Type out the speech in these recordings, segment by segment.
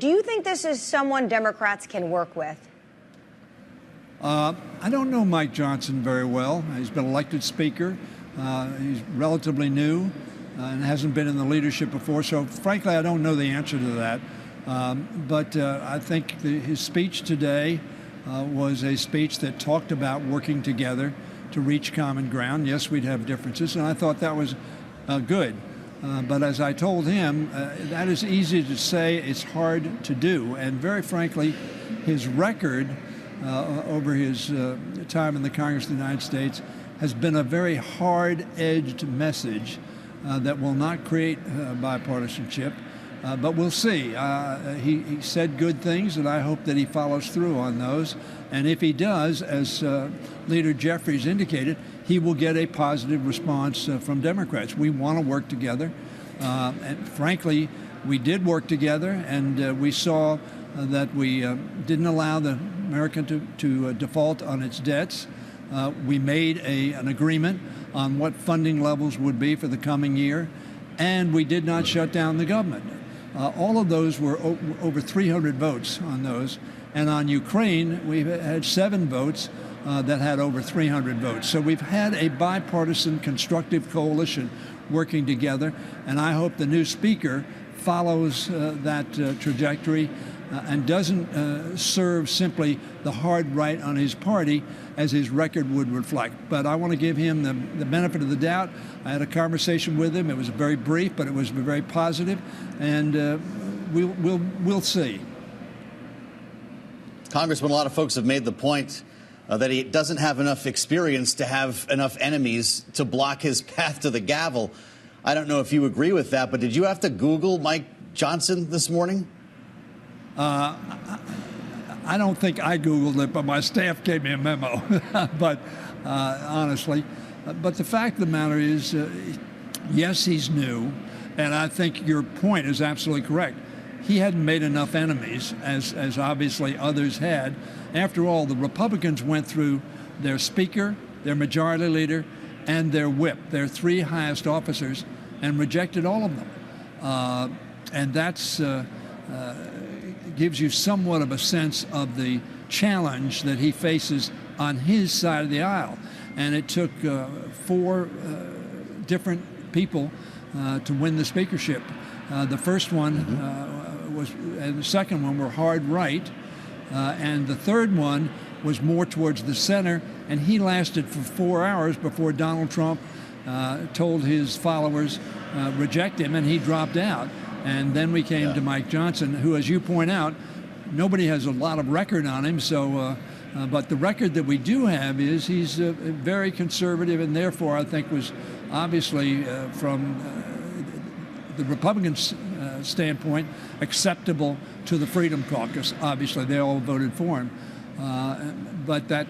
Do you think this is someone Democrats can work with? I don't know Mike Johnson very well. He's been elected Speaker. He's relatively new and hasn't been in the leadership before. So, frankly, I don't know the answer to that. But I think his speech today was a speech that talked about working together to reach common ground. Yes, we'd have differences, and I thought that was good. But as I told him, that is easy to say, it's hard to do. And very frankly, his record over his time in the Congress of the United States has been a very hard-edged message that will not create bipartisanship. But we'll see. He said good things, and I hope that he follows through on those. And if he does, as Leader Jeffries indicated, he will get a positive response from Democrats. We want to work together. And frankly, we did work together, and we saw that we didn't allow the America to default on its debts. We made an agreement on what funding levels would be for the coming year, and we did not shut down the government. All of those were over 300 votes on those. And on Ukraine, we've had 7 votes that had over 300 votes. So we've had a bipartisan, constructive coalition working together. And I hope the new speaker follows that trajectory and doesn't serve simply the hard right on his party as his record would reflect. But I want to give him the benefit of the doubt. I had a conversation with him. It was very brief, but it was very positive, and we'll see. Congressman, a lot of folks have made the point that he doesn't have enough experience to have enough enemies to block his path to the gavel. I don't know if you agree with that, but did you have to Google Mike Johnson this morning? I don't think I Googled it, but my staff gave me a memo. But honestly, but the fact of the matter is, yes, he's new, and I think your point is absolutely correct. He hadn't made enough enemies, as obviously others had. After all, the Republicans went through their speaker, their majority leader, and their whip, their 3 highest officers, and rejected all of them. And that's gives you somewhat of a sense of the challenge that he faces on his side of the aisle. And it took 4 different people to win the speakership. The first one was, and the second one were hard right, and the third one was more towards the center, and he lasted for 4 hours before Donald Trump told his followers reject him, and he dropped out. And then we came to Mike Johnson, who, as you point out, nobody has a lot of record on him. So, but the record that we do have is he's very conservative, and therefore I think was obviously from the Republican standpoint acceptable to the Freedom Caucus. Obviously, they all voted for him. But that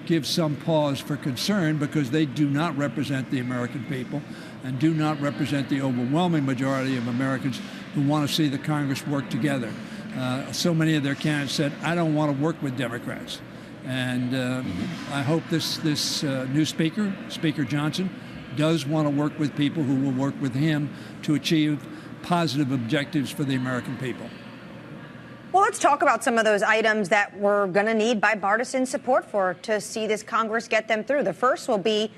gives some pause for concern because they do not represent the American people and do not represent the overwhelming majority of Americans who want to see the Congress work together. So many of their candidates said, I don't want to work with Democrats. And I hope this new speaker, Speaker Johnson, does want to work with people who will work with him to achieve positive objectives for the American people. Well, let's talk about some of those items that we're going to need bipartisan support for to see this Congress get them through. The first will be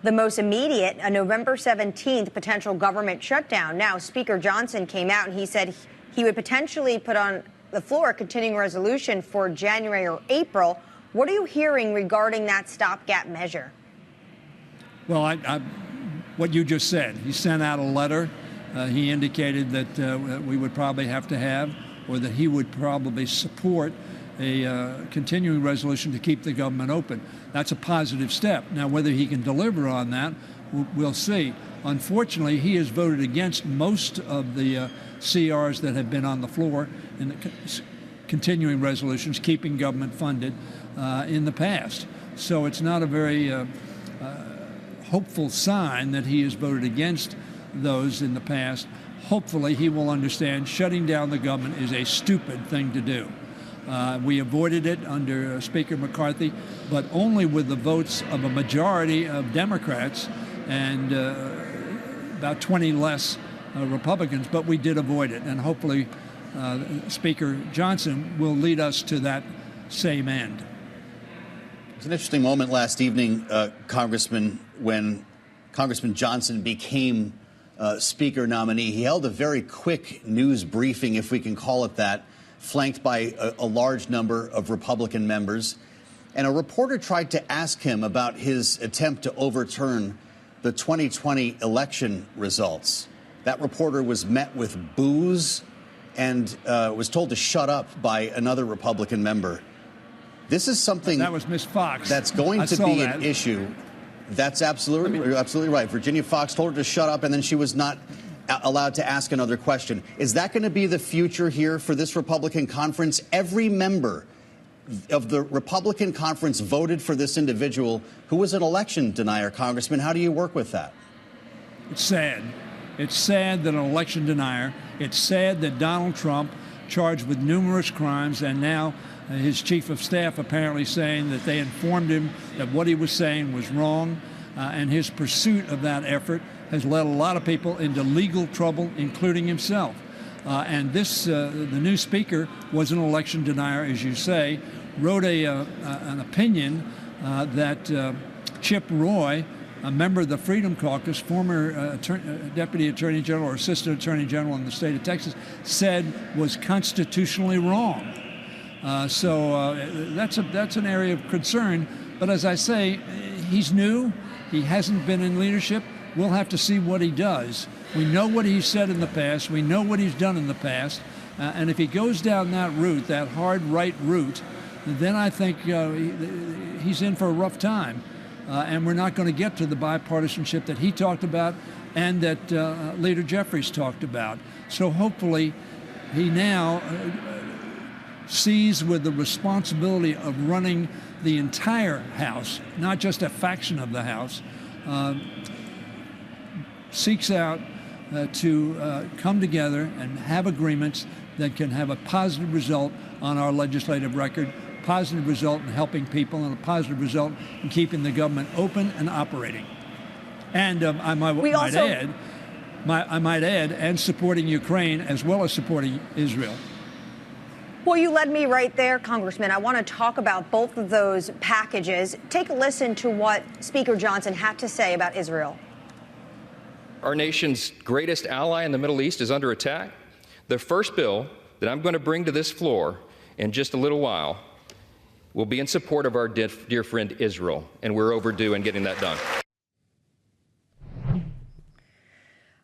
the most immediate, a November 17th potential government shutdown. Now, Speaker Johnson came out and he said he would potentially put on the floor a continuing resolution for January or April. What are you hearing regarding that stopgap measure? Well, what you just said, he sent out a letter. He indicated that we would probably have to have, or that he would probably support a continuing resolution to keep the government open. That's a positive step. Now, whether he can deliver on that, we'll see. Unfortunately, he has voted against most of the CRs that have been on the floor in the continuing resolutions, keeping government funded in the past. So it's not a very hopeful sign that he has voted against those in the past. Hopefully he will understand shutting down the government is a stupid thing to do. We avoided it under Speaker McCarthy, but only with the votes of a majority of Democrats and about 20 less Republicans, but we did avoid it. And hopefully Speaker Johnson will lead us to that same end. It was an interesting moment last evening, Congressman, when Congressman Johnson became Speaker nominee. He held a very quick news briefing, if we can call it that, flanked by a large number of Republican members. And a reporter tried to ask him about his attempt to overturn the 2020 election results. That reporter was met with boos and was told to shut up by another Republican member. This is something that was Miss Fox. That's going to be an issue. That's you're absolutely right. Virginia Fox told her to shut up, and then she was not allowed to ask another question. Is that going to be the future here for this Republican conference? Every member of the Republican conference voted for this individual who was an election denier, Congressman. How do you work with that? It's sad. It's sad that an election denier. It's sad that Donald Trump, charged with numerous crimes, and now his chief of staff apparently saying that they informed him that what he was saying was wrong, and his pursuit of that effort has led a lot of people into legal trouble, including himself. And this, the new speaker was an election denier, as you say, wrote an opinion that Chip Roy, a member of the Freedom Caucus, former Deputy Attorney General or Assistant Attorney General in the state of Texas, said was constitutionally wrong. So that's an area of concern. But as I say, he's new. He hasn't been in leadership. We'll have to see what he does. We know what he's said in the past. We know what he's done in the past. And if he goes down that route, that hard right route, then I think he's in for a rough time. And we're not going to get to the bipartisanship that he talked about and that Leader Jeffries talked about. So hopefully he now sees with the responsibility of running the entire House, not just a faction of the House, seeks out to come together and have agreements that can have a positive result on our legislative record, positive result in helping people, and a positive result in keeping the government open and operating. And I might add, and supporting Ukraine as well as supporting Israel. Well, you led me right there, Congressman. I want to talk about both of those packages. Take a listen to what Speaker Johnson had to say about Israel. Our nation's greatest ally in the Middle East is under attack. The first bill that I'm going to bring to this floor in just a little while will be in support of our dear friend Israel, and we're overdue in getting that done.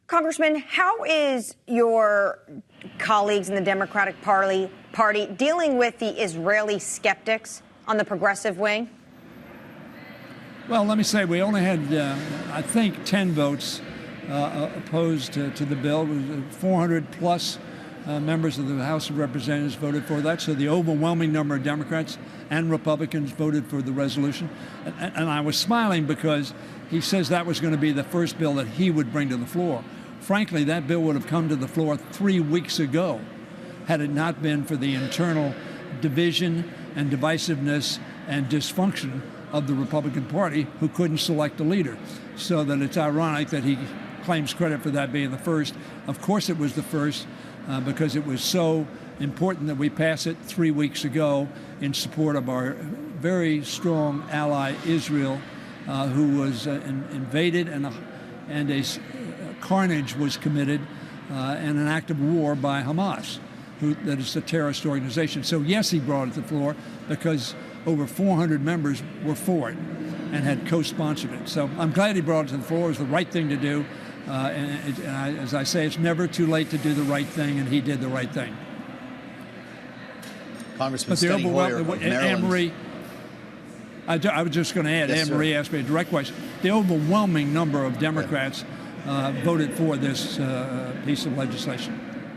Congressman, how is your colleagues in the Democratic Party dealing with the Israeli skeptics on the progressive wing? Well, let me say we only had, I think, 10 votes opposed to the bill. 400 plus members of the House of Representatives voted for that. So the overwhelming number of Democrats and Republicans voted for the resolution. And I was smiling because he says that was going to be the first bill that he would bring to the floor. Frankly, that bill would have come to the floor 3 weeks ago had it not been for the internal division and divisiveness and dysfunction of the Republican Party, who couldn't select a leader. So that it's ironic that he claims credit for that being the first. Of course it was the first because it was so important that we pass it 3 weeks ago in support of our very strong ally Israel, who was invaded and a carnage was committed and an act of war by Hamas, that is a terrorist organization. So yes, he brought it to the floor because over 400 members were for it and had co-sponsored it. So I'm glad he brought it to the floor. It was the right thing to do. As I say, it's never too late to do the right thing, and he did the right thing. Congressman Steny Hoyer of Maryland. Annmarie, I was just going to add, yes, Annmarie asked me a direct question. The overwhelming number of Democrats voted for this piece of legislation.